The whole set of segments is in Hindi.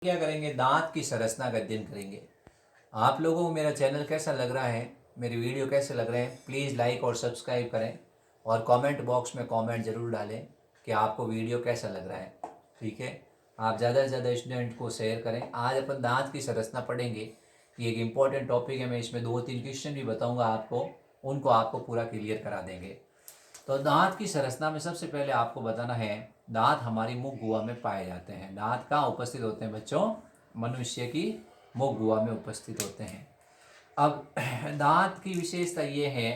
क्या करेंगे, दांत की संरचना का अध्ययन करेंगे। आप लोगों को मेरा चैनल कैसा लग रहा है, मेरे वीडियो कैसे लग रहे हैं, प्लीज़ लाइक और सब्सक्राइब करें और कमेंट बॉक्स में कमेंट ज़रूर डालें कि आपको वीडियो कैसा लग रहा है। ठीक है, आप ज़्यादा से ज़्यादा स्टूडेंट को शेयर करें। आज अपन दांत की संरचना पढ़ेंगे। ये एक इम्पॉर्टेंट टॉपिक है। मैं इसमें 2-3 क्वेश्चन भी बताऊँगा आपको, उनको आपको पूरा क्लियर करा देंगे। तो दांत की संरचना में सबसे पहले आपको बताना है, दांत हमारी मुख गुहा में पाए जाते हैं। दांत कहाँ उपस्थित होते हैं बच्चों? मनुष्य की मुख गुहा में उपस्थित होते हैं। अब दांत की विशेषता ये है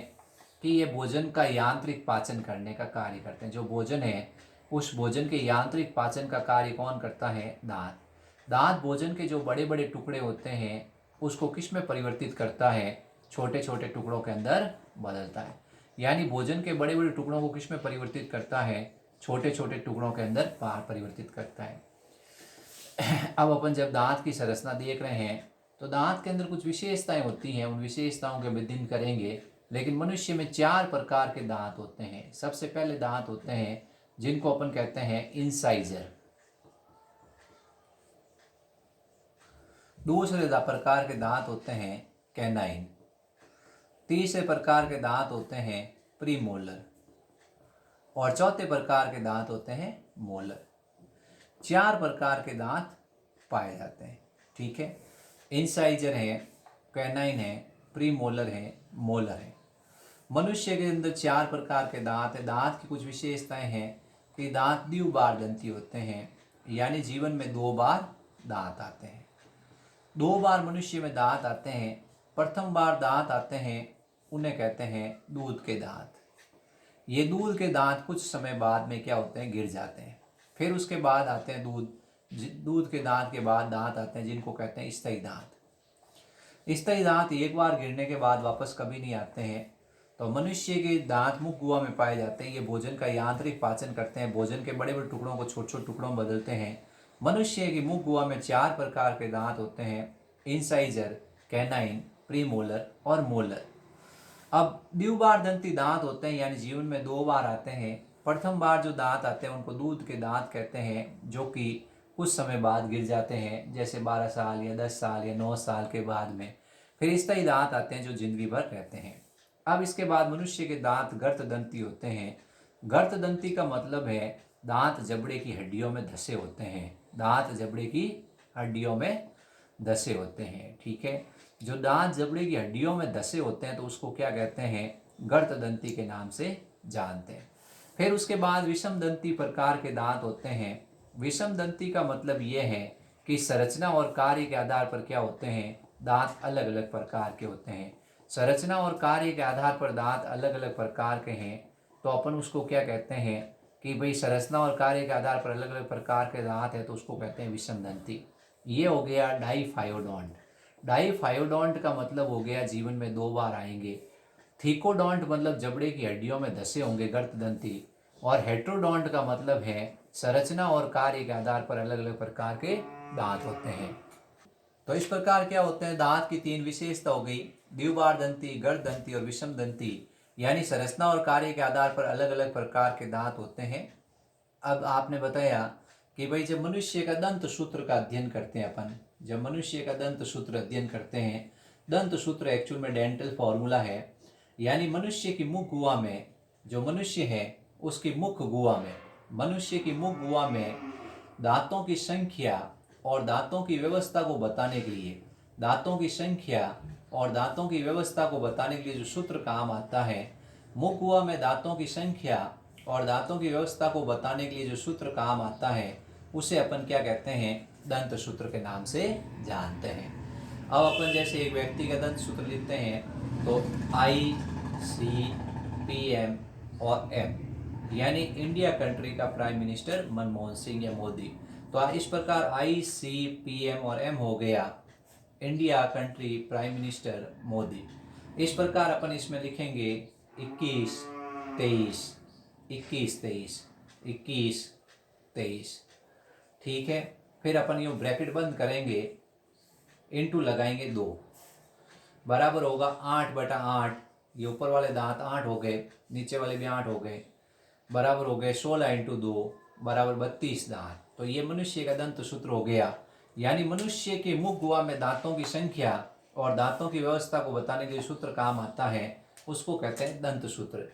कि ये भोजन का यांत्रिक पाचन करने का कार्य करते हैं। जो भोजन है, उस भोजन के यांत्रिक पाचन का कार्य कौन करता है? दांत। दांत भोजन के जो बड़े बड़े टुकड़े होते हैं उसको किस में परिवर्तित करता है? छोटे छोटे टुकड़ों के अंदर बदलता है। यानी भोजन के बड़े बड़े टुकड़ों को किस में परिवर्तित करता है? छोटे छोटे टुकड़ों के अंदर परिवर्तित करता है। अब अपन जब दांत की संरचना देख रहे हैं तो दांत के अंदर कुछ विशेषताएं होती हैं, उन विशेषताओं के अध्ययन करेंगे। लेकिन मनुष्य में 4 प्रकार के दांत होते हैं। सबसे पहले दांत होते हैं जिनको अपन कहते हैं इंसाइजर। दूसरे प्रकार के दांत होते हैं कैनाइन। तीसरे प्रकार के दांत होते हैं प्रीमोलर और चौथे प्रकार के दांत होते हैं मोलर। 4 प्रकार के दांत पाए जाते हैं। ठीक है, इंसाइजर है, कैनाइन है, प्रीमोलर है, मोलर है। मनुष्य के अंदर 4 प्रकार के दांत है। दांत की कुछ विशेषताएं हैं कि दांत द्विबार दंती होते हैं, यानी जीवन में 2 बार दांत आते हैं। 2 बार मनुष्य में दांत आते हैं। प्रथम बार दांत आते हैं, उन्हें कहते हैं दूध के दांत। ये दूध के दांत कुछ समय बाद में क्या होते हैं? गिर जाते हैं। फिर उसके बाद आते हैं दूध के दांत के बाद दांत आते हैं जिनको कहते हैं स्थायी दांत। स्थायी दांत एक बार गिरने के बाद वापस कभी नहीं आते हैं। तो मनुष्य के दांत मुख गुहा में पाए जाते हैं। ये भोजन का यांत्रिक पाचन करते हैं, भोजन के बड़े बड़े टुकड़ों को छोटे छोटे टुकड़ों में बदलते हैं। मनुष्य की मुख गुहा में 4 प्रकार के दांत होते हैं, इंसाइजर, कैनाइन, प्रीमोलर और मोलर। अब द्विबार दंती दांत होते हैं, यानी जीवन में 2 बार आते हैं। प्रथम बार जो दांत आते हैं उनको दूध के दांत कहते हैं, जो कि कुछ समय बाद गिर जाते हैं, जैसे 12 साल या 10 साल या 9 साल के बाद में। फिर स्थायी दांत आते हैं जो जिंदगी भर रहते हैं। अब इसके बाद मनुष्य के दांत गर्त दंती होते हैं। गर्त दंती का मतलब है दांत जबड़े की हड्डियों में धसे होते हैं। दांत जबड़े की हड्डियों में धसे होते हैं। ठीक है, जो दांत जबड़े की हड्डियों में धसे होते हैं तो उसको क्या कहते हैं? गर्त दंती के नाम से जानते हैं। फिर उसके बाद विषम दंती प्रकार के दांत होते हैं। विषम दंती का मतलब ये है कि संरचना और कार्य के आधार पर क्या होते हैं? दांत अलग अलग प्रकार के होते हैं। संरचना और कार्य के आधार पर दांत अलग अलग प्रकार के हैं, तो अपन उसको क्या कहते हैं कि भाई संरचना और कार्य के आधार पर अलग अलग प्रकार के दांत है, तो उसको कहते हैं विषम दंती। ये हो गया डाईफायोडोंट। डाईफायोडोंट का मतलब हो गया जीवन में 2 बार आएंगे। थीकोडोंट मतलब जबड़े की हड्डियों में धसे होंगे, गर्तदंती। और हेट्रोडोंट का मतलब है संरचना और कार्य के आधार पर अलग अलग प्रकार के दांत होते हैं। तो इस प्रकार क्या होते हैं? दांत की 3 विशेषता हो गई, द्विबार दंती, गर्तदंती और विषम दंती। यानी संरचना और कार्य के आधार पर अलग अलग प्रकार के दांत होते हैं। अब आपने बताया कि भाई जब मनुष्य का दंत सूत्र का अध्ययन करते हैं अपन, जब मनुष्य का दंत सूत्र अध्ययन करते हैं, दंत सूत्र एक्चुअल में डेंटल फॉर्मूला है। यानी मनुष्य की मुख गुहा में, जो मनुष्य है उसकी मुख गुहा में, मनुष्य की मुख गुहा में दांतों की संख्या और दांतों की व्यवस्था को बताने के लिए, दांतों की संख्या और दांतों की व्यवस्था को बताने के लिए जो सूत्र काम आता है, मुख गुहा में दांतों की संख्या और दांतों की व्यवस्था को बताने के लिए जो सूत्र काम आता है, उसे अपन क्या कहते हैं? दंत सूत्र के नाम से जानते हैं। अब अपन जैसे एक व्यक्ति का दंत सूत्र लिखते हैं तो ICPM और M, यानी इंडिया कंट्री का प्राइम मिनिस्टर मनमोहन सिंह या मोदी। तो इस प्रकार ICPM और M हो गया India country prime minister Modi. इस प्रकार अपन इसमें लिखेंगे 21 23 21 23 21 23। ठीक है, फिर अपन यूँ ब्रैकेट बंद करेंगे, इनटू लगाएंगे 2, बराबर होगा 8/8। ये ऊपर वाले दांत 8 हो गए, नीचे वाले भी 8 हो गए, बराबर हो गए 16 × 2 बराबर 32 दांत। तो ये मनुष्य का दंत सूत्र हो गया यानी मनुष्य के मुख गुहा में दांतों की संख्या और दांतों की व्यवस्था को बताने के लिए सूत्र काम आता है, उसको कहते हैं दंत सूत्र।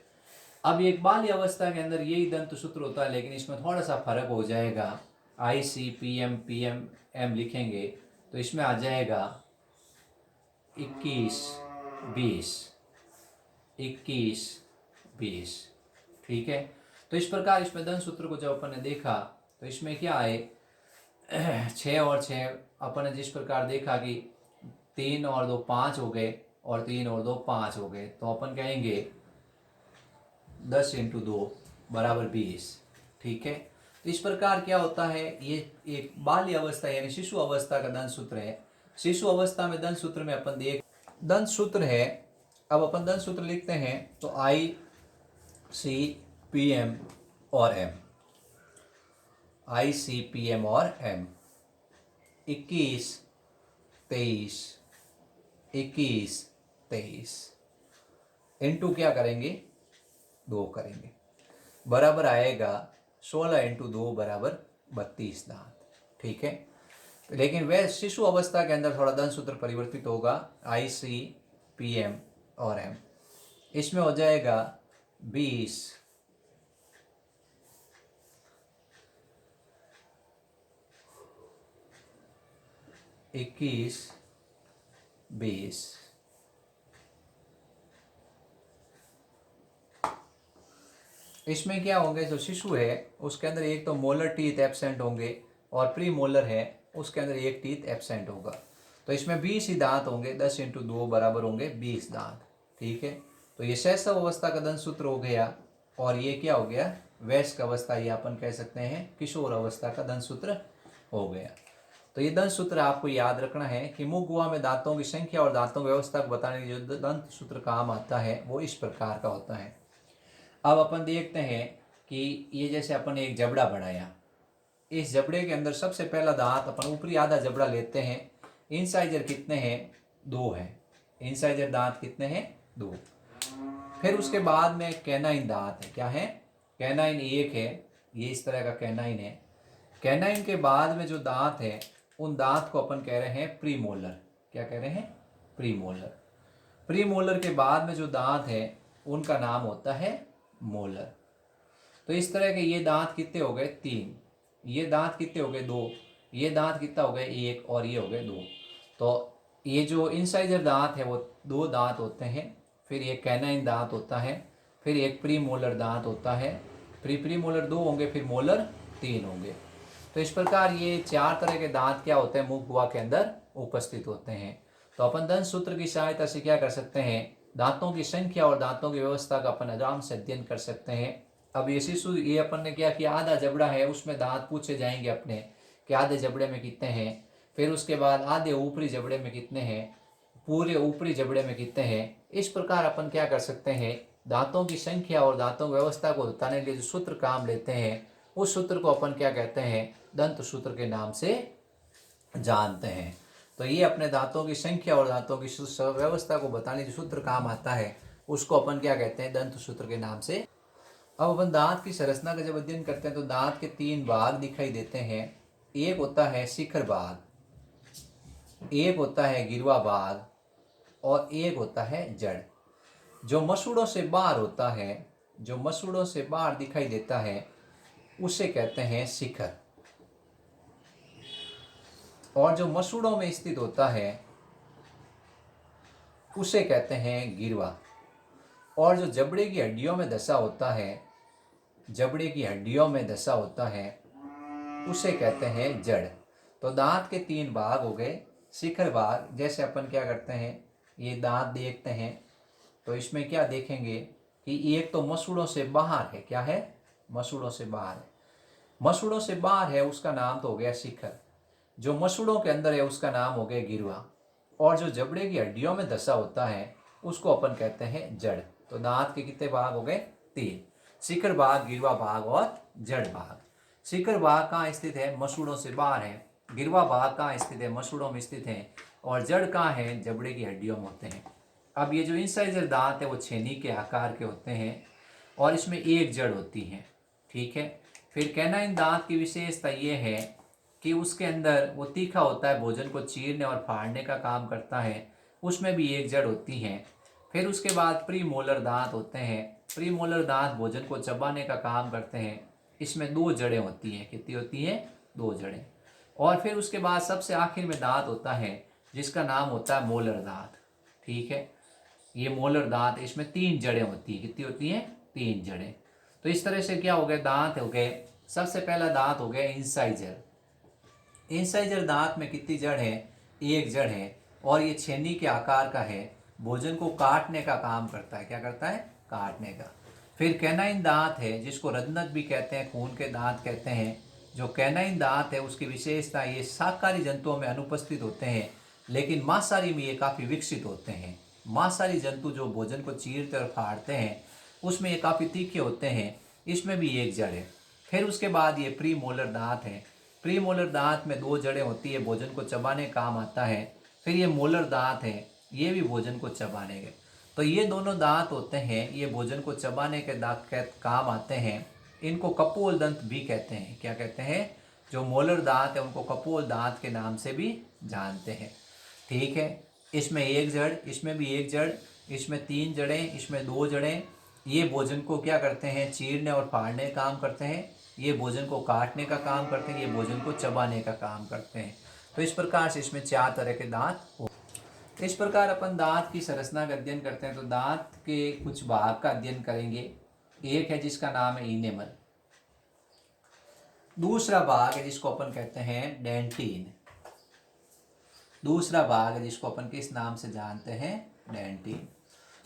अब एक बाल्य अवस्था के अंदर यही दंत सूत्र होता है, लेकिन इसमें थोड़ा सा फर्क हो जाएगा। ICPM PM M लिखेंगे तो इसमें आ जाएगा 21 20 21 20। ठीक है, तो इस प्रकार इसमें दंत सूत्र को जब अपन ने देखा तो इसमें क्या आए 6 और 6 अपन ने जिस प्रकार देखा कि 3 और 2 5 हो गए और 3 और 2 5 हो गए, तो अपन कहेंगे 10 × 2 = 20। ठीक है, तो इस प्रकार क्या होता है, ये एक बाल्य अवस्था यानी शिशु अवस्था का दंत सूत्र है। शिशु अवस्था में दंत सूत्र में अपन देख दंत सूत्र है। अब अपन दंत सूत्र लिखते हैं तो ICPM और M, ICPM और M 21 23 21 23 इंटू क्या करेंगे 2 करेंगे, बराबर आएगा 16 × 2 = 32 दांत। ठीक है, लेकिन वह शिशु अवस्था के अंदर थोड़ा दंत सूत्र परिवर्तित होगा। ICPM और M इसमें हो जाएगा 20 21 20। इसमें क्या होंगे, जो शिशु है उसके अंदर एक तो मोलर टीथ एब्सेंट होंगे और प्री मोलर है उसके अंदर एक टीथ एब्सेंट होगा, तो इसमें 20 ही दांत होंगे। 10 × 2 बराबर होंगे 20 दांत। ठीक है, तो ये शैशव अवस्था का दंत सूत्र हो गया। और ये क्या हो गया वयस्क अवस्था, ये अपन कह सकते हैं किशोर अवस्था का दंत सूत्र हो गया। तो ये दंत सूत्र आपको याद रखना है कि मुख गुहा में दांतों की संख्या और दांतों की व्यवस्था को बताने के लिए जो दंत सूत्र काम आता है वो इस प्रकार का होता है। अब अपन देखते हैं कि ये जैसे अपन एक जबड़ा बनाया, इस जबड़े के अंदर सबसे पहला दांत अपन ऊपरी आधा जबड़ा लेते हैं। इंसाइजर कितने हैं 2 हैं, इंसाइजर दांत कितने हैं 2। फिर उसके बाद में कैनाइन दांत है, क्या है कैनाइन 1 है, ये इस तरह का कैनाइन है। कैनाइन के बाद में जो दांत है उन दांत को अपन कह रहे हैं प्रीमोलर। क्या कह रहे हैं प्रीमोलर। प्रीमोलर के बाद में जो दांत है उनका नाम होता है मोलर। तो इस तरह के ये दांत कितने हो गए 3, ये दांत कितने हो गए 2, ये दांत कितना हो गए 1 और ये हो गए 2। तो ये जो इंसाइजर दांत है वो 2 दांत होते हैं, फिर एक कैनाइन दांत होता है, फिर एक प्रीमोलर दांत होता है। प्रीमोलर 2 होंगे, फिर मोलर 3 होंगे। तो इस प्रकार ये 4 तरह के दांत क्या होते हैं मुख गुहा के अंदर उपस्थित होते हैं। तो अपन दंत सूत्र की सहायता से क्या कर सकते हैं, दांतों की संख्या और दांतों की व्यवस्था का अपन आराम से अध्ययन कर सकते हैं। अब ये शिशु, ये अपन ने क्या किया, आधा जबड़ा है उसमें दांत पूछे जाएंगे अपने कि आधे जबड़े में कितने हैं, फिर उसके बाद आधे ऊपरी जबड़े में कितने हैं, पूरे ऊपरी जबड़े में कितने हैं। इस प्रकार अपन क्या कर सकते हैं, दांतों की संख्या और दांतों की व्यवस्था को बताने के लिए जो सूत्र काम लेते हैं उस सूत्र को अपन क्या कहते हैं, दंत सूत्र के नाम से जानते हैं। तो ये अपने दांतों की संख्या और दांतों की व्यवस्था को बताने जो सूत्र काम आता है उसको अपन क्या कहते हैं, दंत सूत्र के नाम से। अब अपन दांत की संरचना का जब अध्ययन करते हैं तो दांत के 3 भाग दिखाई देते हैं। एक होता है शिखर भाग, एक होता है गिरवा भाग और एक होता है जड़। जो मसूड़ों से बाहर होता है, जो मसूड़ों से बाहर दिखाई देता है उसे कहते हैं शिखर, और जो मसूड़ों में स्थित होता है उसे कहते हैं गिरवा। और जो जबड़े की हड्डियों में धंसा होता है, जबड़े की हड्डियों में धंसा होता है उसे कहते हैं जड़। तो दांत के 3 भाग हो गए। शिखर भाग, जैसे अपन क्या करते हैं, ये दांत देखते हैं तो इसमें क्या देखेंगे कि एक तो मसूड़ों से बाहर है, क्या है मसूड़ों से बाहर है, मसूड़ों से बाहर है उसका नाम तो हो गया शिखर। जो मसूड़ों के अंदर है उसका नाम हो गया गिरवा। और जो जबड़े की हड्डियों में धंसा होता है उसको अपन कहते हैं जड़। तो दांत के कितने भाग हो गए 3, शिखर भाग, गिरवा भाग और जड़ भाग। शिखर भाग कहाँ स्थित है, मसूड़ों से बाहर है। गिरवा भाग कहाँ स्थित है, मसूड़ों में स्थित है। और जड़ कहाँ है, जबड़े की हड्डियों में होते हैं। अब ये जो इंसाइजर दांत है वो छेनी के आकार के होते हैं और इसमें एक जड़ होती है। ठीक है, फिर कैनाइन दांत की विशेषता ये है कि उसके अंदर वो तीखा होता है, भोजन को चीरने और फाड़ने का काम करता है, उसमें भी एक जड़ होती है। फिर उसके बाद प्रीमोलर दांत होते हैं। प्रीमोलर दांत भोजन को चबाने का काम करते हैं, इसमें 2 जड़ें होती हैं। कितनी होती हैं? 2 जड़ें। और फिर उसके बाद सबसे आखिर में दांत होता है जिसका नाम होता है मोलर दांत। ठीक है, ये मोलर दांत, इसमें 3 जड़ें होती हैं। कितनी होती हैं? 3 जड़ें। तो इस तरह से क्या हो गए? दांत हो गए। सबसे पहला दांत हो गया इंसाइजर। इंसाइजर दांत में कितनी जड़ है? 1 जड़ है और ये छेनी के आकार का है, भोजन को काटने का काम करता है। क्या करता है? काटने का। फिर कैनाइन दांत है जिसको रदनत भी कहते हैं, खून के दांत कहते हैं। जो कैनाइन दांत है उसकी विशेषता, ये शाकाहारी जंतुओं में अनुपस्थित होते हैं लेकिन मांसाहारी में ये काफ़ी विकसित होते हैं। मांसाहारी जंतु जो भोजन को चीरते और फाड़ते हैं उसमें ये काफ़ी तीखे होते हैं, इसमें भी 1 जड़ है। फिर उसके बाद ये प्रीमोलर दांत है। प्रीमोलर दांत में 2 जड़ें होती है, भोजन को चबाने काम आता है। फिर ये मोलर दांत है, ये भी भोजन को चबाने के। तो ये दोनों दांत होते हैं, ये भोजन को चबाने के दांत के काम आते हैं। इनको कपोल दंत भी कहते हैं। क्या कहते हैं? जो मोलर दांत है उनको कपोल दांत के नाम से भी जानते हैं। ठीक है, इसमें 1 जड़, इसमें भी 1 जड़, इसमें 3 जड़ें, इसमें 2 जड़ें। ये भोजन को क्या करते हैं? चीरने और फाड़ने का काम करते हैं। ये भोजन को काटने का काम करते हैं, ये भोजन को चबाने का काम करते हैं। तो इस प्रकार से इसमें 4 तरह के दांत हो। इस प्रकार अपन दांत की संरचना का अध्ययन करते हैं। तो दांत के कुछ भाग का अध्ययन करेंगे। एक है जिसका नाम है इनेमल, दूसरा भाग है जिसको अपन कहते हैं डेंटिन, दूसरा भाग है जिसको अपन किस नाम से जानते हैं? डेंटिन,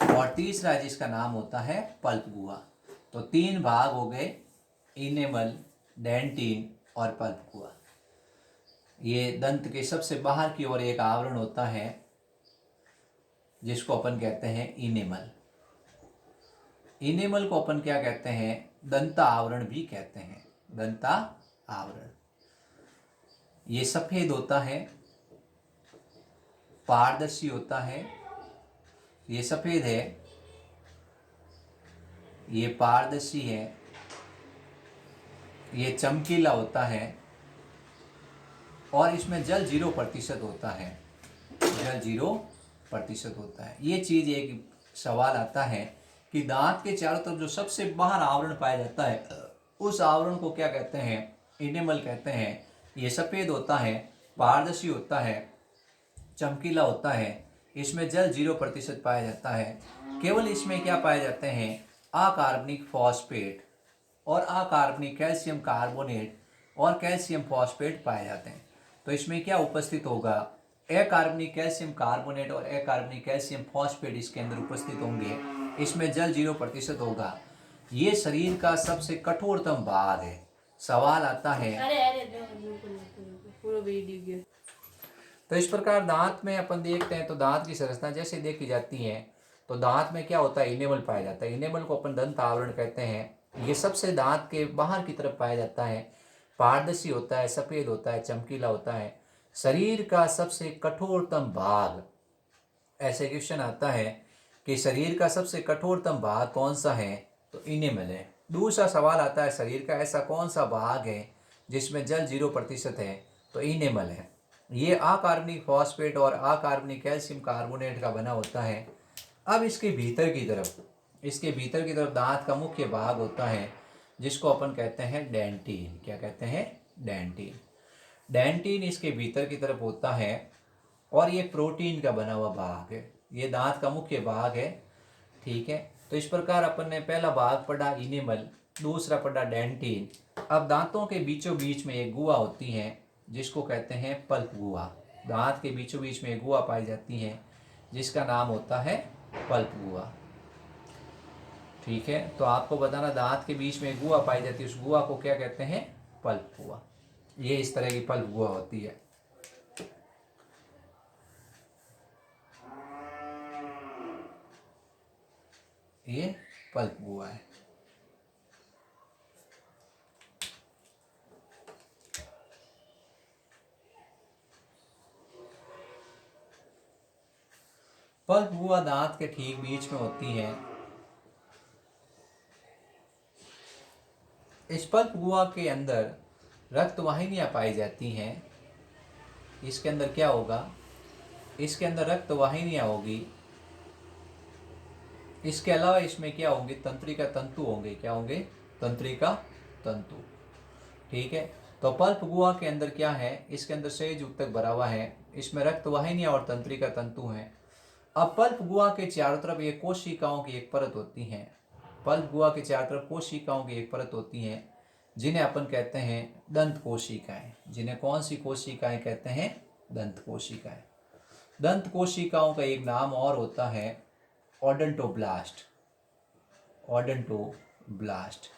और तीसरा है जिसका नाम होता है पल्प गुहा। तो 3 भाग हो गए, इनेमल, डेंटिन और पल्प गुहा। ये दंत के सबसे बाहर की ओर एक आवरण होता है जिसको अपन कहते हैं इनेमल। इनेमल को अपन क्या कहते हैं? दंता आवरण भी कहते हैं। दंता आवरण ये सफेद होता है, पारदर्शी होता है। ये सफेद है, ये पारदर्शी है, ये चमकीला होता है और इसमें जल 0% होता है। जल 0% होता है। ये चीज़ एक सवाल आता है कि दांत के चारों तरफ जो सबसे बाहर आवरण पाया जाता है उस आवरण को क्या कहते हैं? इनेमल कहते हैं। ये सफ़ेद होता है, पारदर्शी होता है, चमकीला होता है, इसमें जल 0% पाया जाता है। केवल इसमें क्या पाए जाते हैं? अकार्बनिक फॉस्फेट और अकार्बनिक कैल्शियम कार्बोनेट और कैल्शियम फॉस्फेट पाए जाते हैं। तो इसमें क्या उपस्थित होगा? अकार्बनिक कैल्शियम कार्बोनेट और अकार्बनिक कैल्शियम फॉस्फेट इसके अंदर उपस्थित होंगे। इसमें जल 0% होगा। ये शरीर का सबसे कठोरतम भाग है। सवाल आता है, तो इस प्रकार दांत में अपन देखते हैं तो दांत की संरचना जैसे देखी जाती है तो दांत में क्या होता है? इनेमल पाया जाता है। इनेमल को अपन दंत आवरण कहते हैं। ये सबसे दांत के बाहर की तरफ पाया जाता है, पारदर्शी होता है, सफेद होता है, चमकीला होता है। शरीर का सबसे कठोरतम भाग, ऐसे क्वेश्चन आता है कि शरीर का सबसे कठोरतम भाग कौन सा है? तो इनेमल है। दूसरा सवाल आता है शरीर का ऐसा कौन सा भाग है जिसमें जल 0% है? तो इनेमल है। ये अकार्बनिक फॉस्फेट और अकार्बनिक कैल्शियम कार्बोनेट का बना होता है। अब इसके भीतर की तरफ दांत का मुख्य भाग होता है जिसको अपन कहते हैं डेंटिन। क्या कहते हैं? डेंटिन। डेंटिन इसके भीतर की तरफ होता है और ये प्रोटीन का बना हुआ भाग है। ये दांत का मुख्य भाग है। ठीक है, तो इस प्रकार अपन ने पहला भाग पढ़ा इनेमल, दूसरा पढ़ा डेंटिन। अब दांतों के बीचों बीच में एक गुहा होती है जिसको कहते हैं पल्प गुहा। दांत के बीचों बीच में एक गुहा पाई जाती है जिसका नाम होता है पल्प गुहा। ठीक है, तो आपको बताना दांत के बीच में एक गुहा पाई जाती है, उस गुहा को क्या कहते हैं? पल्प गुहा। ये इस तरह की पल्प गुहा होती है। ये पल्प गुहा है। पल्प गुहा दांत के ठीक बीच में होती है। इस पल्प गुहा के अंदर रक्त वाहिनियाँ पाई जाती हैं, इसके अंदर क्या होगा, इसके अंदर रक्त वाहिनियाँ होगी। इसके अलावा इसमें क्या होंगे, तंत्रिका तंतु होंगे। क्या होंगे, तंत्रिका तंतु। ठीक है, तो पल्प गुहा के अंदर क्या है, इसके अंदर सहज ऊतक भरा हुआ है, इसमें रक्त वाहिनियाँ और तंत्रिका तंतु हैं। अब पल्प गुहा के चारों तरफ ये कोशिकाओं की एक परत होती है। पल्प गुहा के चारों तरफ कोशिकाओं की एक परत होती है, जिन्हें अपन कहते हैं दंत कोशिकाएं। जिन्हें कौन सी कोशिकाएं कहते हैं, दंत कोशिकाएं। दंत कोशिकाओं का एक नाम और होता है ओडोंटोब्लास्ट। ओडोंटोब्लास्ट।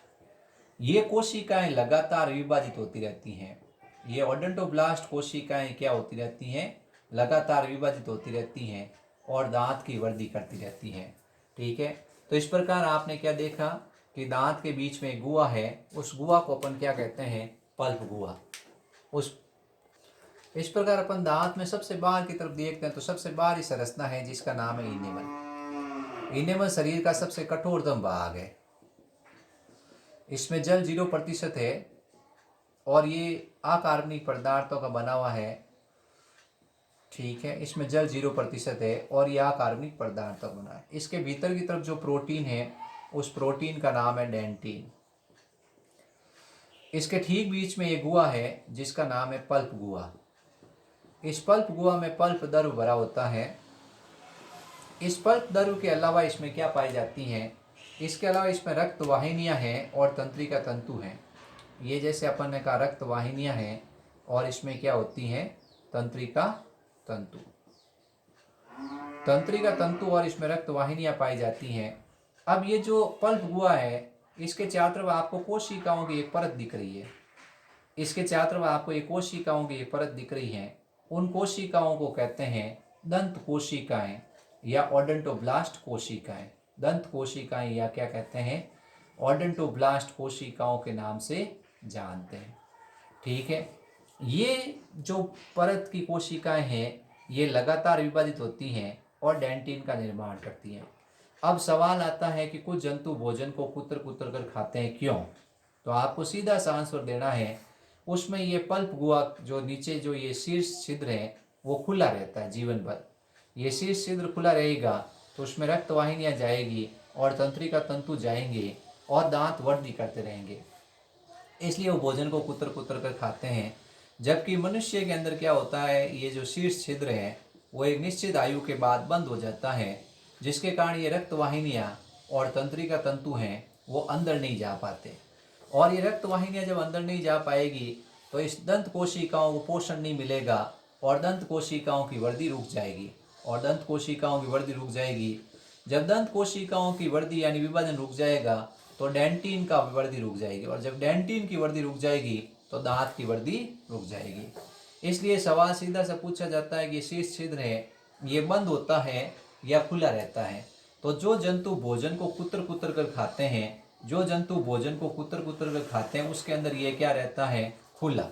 ये कोशिकाएं लगातार विभाजित होती रहती हैं। ये ओडोंटोब्लास्ट कोशिकाएं क्या होती रहती हैं, लगातार विभाजित होती रहती हैं और दांत की वृद्धि करती रहती हैं। ठीक है, तो इस प्रकार आपने क्या देखा कि दांत के बीच में गुहा है, उस गुहा को अपन क्या कहते हैं, पल्प गुहा। उस इस प्रकार अपन दांत में सबसे बाहर की तरफ देखते हैं तो सबसे बाहरी संरचना है जिसका नाम है इनेमल। इनेमल शरीर का सबसे कठोरतम भाग है। इसमें जल 0% है और ये अकार्बनिक पदार्थों का बना हुआ है। ठीक है, इसमें जल 0% है और यह अकार्बनिक पदार्थों का बना है। इसके भीतर की तरफ जो प्रोटीन है, उस प्रोटीन का नाम है डेंटिन। इसके ठीक बीच में एक गुहा है जिसका नाम है पल्प गुहा। इस पल्प गुहा में पल्प द्रव भरा होता है। इस पल्प द्रव के अलावा इसमें क्या पाई जाती हैं, इसके अलावा इसमें रक्त वाहिनियाँ हैं और तंत्रिका तंतु हैं। ये जैसे अपन ने कहा रक्त वाहिनियाँ हैं और इसमें क्या होती हैं, तंत्रिका तंतु। तंत्रिका तंतु और इसमें रक्त वाहिनियाँ पाई जाती हैं। अब ये जो पल्प गुहा है, इसके चारों तरफ आपको कोशिकाओं की एक परत दिख रही है। इसके चारों तरफ आपको एक कोशिकाओं की एक परत दिख रही है। उन कोशिकाओं को कहते हैं दंत कोशिकाएं या ओडोंटोब्लास्ट कोशिकाएं। दंत कोशिकाएं या क्या कहते हैं, ओडोंटोब्लास्ट कोशिकाओं के नाम से जानते हैं। ठीक है, ये जो परत की कोशिकाएं हैं, ये लगातार विभाजित होती हैं और डेंटिन का निर्माण करती हैं। अब सवाल आता है कि कुछ जंतु भोजन को कुतर कुतर कर खाते हैं, क्यों? तो आपको सीधा सा आंसर देना है। उसमें ये पल्प गुहा जो नीचे जो ये शीर्ष छिद्र है वो खुला रहता है जीवन भर। ये शीर्ष छिद्र खुला रहेगा तो उसमें रक्त वाहिनियाँ जाएगी और तंत्रिका तंतु जाएंगे और दांत वृद्धि करते रहेंगे, इसलिए वो भोजन को कुतर कुतर कर खाते हैं। जबकि मनुष्य के अंदर क्या होता है, ये जो शीर्ष छिद्र है वो एक निश्चित आयु के बाद बंद हो जाता है, जिसके कारण ये रक्त वाहिनियाँ और तंत्रिका तंतु हैं वो अंदर नहीं जा पाते। और ये रक्त वाहिनियाँ जब अंदर नहीं जा पाएगी तो इस दंत कोशिकाओं को पोषण नहीं मिलेगा और दंत कोशिकाओं की वृद्धि रुक जाएगी। और दंत कोशिकाओं की वृद्धि रुक जाएगी, जब दंत कोशिकाओं की वृद्धि यानी विभाजन रुक जाएगा तो डेंटिन का वृद्धि रुक जाएगी, और जब डेंटिन की वृद्धि रुक जाएगी तो दांत की वृद्धि रुक जाएगी। इसलिए सवाल सीधा सा पूछा जाता है कि शीर्ष छिद्र है ये बंद होता है या खुला रहता है? तो जो जंतु भोजन को कुतर कुतर कर खाते हैं, जो जंतु भोजन को कुतर कुतर कर खाते हैं उसके अंदर ये क्या रहता है, खुला।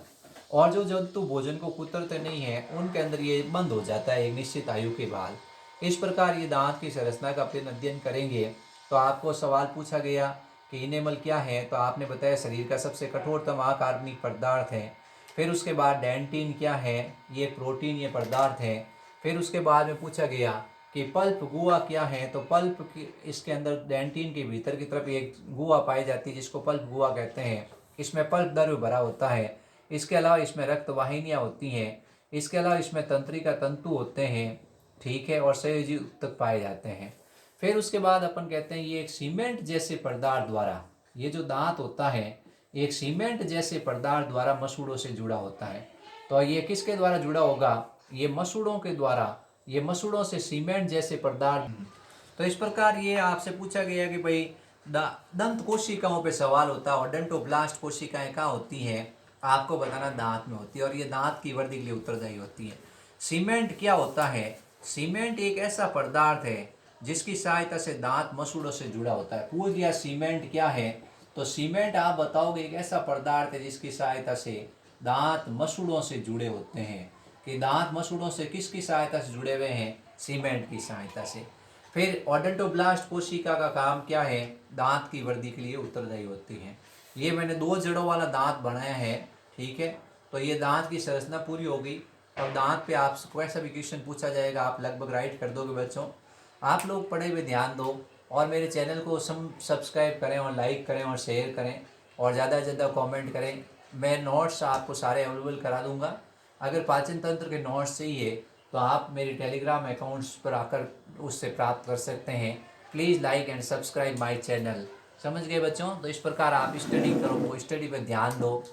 और जो जंतु भोजन को कुतरते नहीं है उनके अंदर ये बंद हो जाता है एक निश्चित आयु के बाद। इस प्रकार ये दांत की संरचना का अपन अध्ययन करेंगे। तो आपको सवाल पूछा गया कि इनेमल क्या है, तो आपने बताया शरीर का सबसे कठोरतम अकार्बनिक पदार्थ है। फिर उसके बाद डेंटिन क्या है, ये प्रोटीन, ये पदार्थ है। फिर उसके बाद में पूछा गया कि पल्प गुहा क्या है, तो पल्प की इसके अंदर डेंटिन के भीतर की तरफ एक गुहा पाई जाती है जिसको पल्प गुहा कहते हैं। इसमें पल्प द्रव्य भरा होता है। इसके अलावा इसमें रक्त वाहिनियाँ होती हैं। इसके अलावा इसमें तंत्रिका तंतु होते हैं। ठीक है, और संयोजी ऊतक पाए जाते हैं। फिर उसके बाद अपन कहते हैं ये एक सीमेंट जैसे पदार्थ द्वारा, ये जो दांत होता है एक सीमेंट जैसे पदार्थ द्वारा मसूड़ों से जुड़ा होता है। तो ये किसके द्वारा जुड़ा होगा, ये मसूड़ों के द्वारा, ये मसूड़ों से सीमेंट जैसे पदार्थ। तो इस प्रकार ये आपसे पूछा गया कि भाई दंत कोशिकाओं पे सवाल होता है, ओडोंटोब्लास्ट कोशिकाएं कहाँ होती हैं, आपको बताना दांत में होती है और ये दांत की वृद्धि के लिए उत्तरदायी होती है। सीमेंट क्या होता है, सीमेंट एक ऐसा पदार्थ है जिसकी सहायता से दांत मसूड़ों से जुड़ा होता है। पूछ दिया सीमेंट क्या है, तो सीमेंट आप बताओगे एक ऐसा पदार्थ है जिसकी सहायता से दांत मसूड़ों से जुड़े होते हैं। कि दांत मसूड़ों से किसकी सहायता से जुड़े हुए हैं, सीमेंट की सहायता से। फिर ओडोंटोब्लास्ट कोशिका का काम क्या है, दांत की वृद्धि के लिए उत्तरदायी होती है। ये मैंने 2 जड़ों वाला दांत बनाया है। ठीक है, तो ये दांत की संरचना पूरी हो गई। अब दांत पे आपसे कोई सा भी क्वेश्चन पूछा जाएगा, आप लगभग राइट कर दोगे बच्चों। आप लोग पढ़े हुए ध्यान दो और मेरे चैनल को सब्सक्राइब करें और लाइक करें और शेयर करें और ज़्यादा से ज़्यादा कमेंट करें। मैं नोट्स आपको सारे अवेलेबल करा दूंगा। अगर पाचन तंत्र के नोट्स चाहिए तो आप मेरे टेलीग्राम अकाउंट्स पर आकर उससे प्राप्त कर सकते हैं। Please like and subscribe my channel. समझ गए बच्चों? तो इस प्रकार आप स्टडी करो, स्टडी पर ध्यान दो।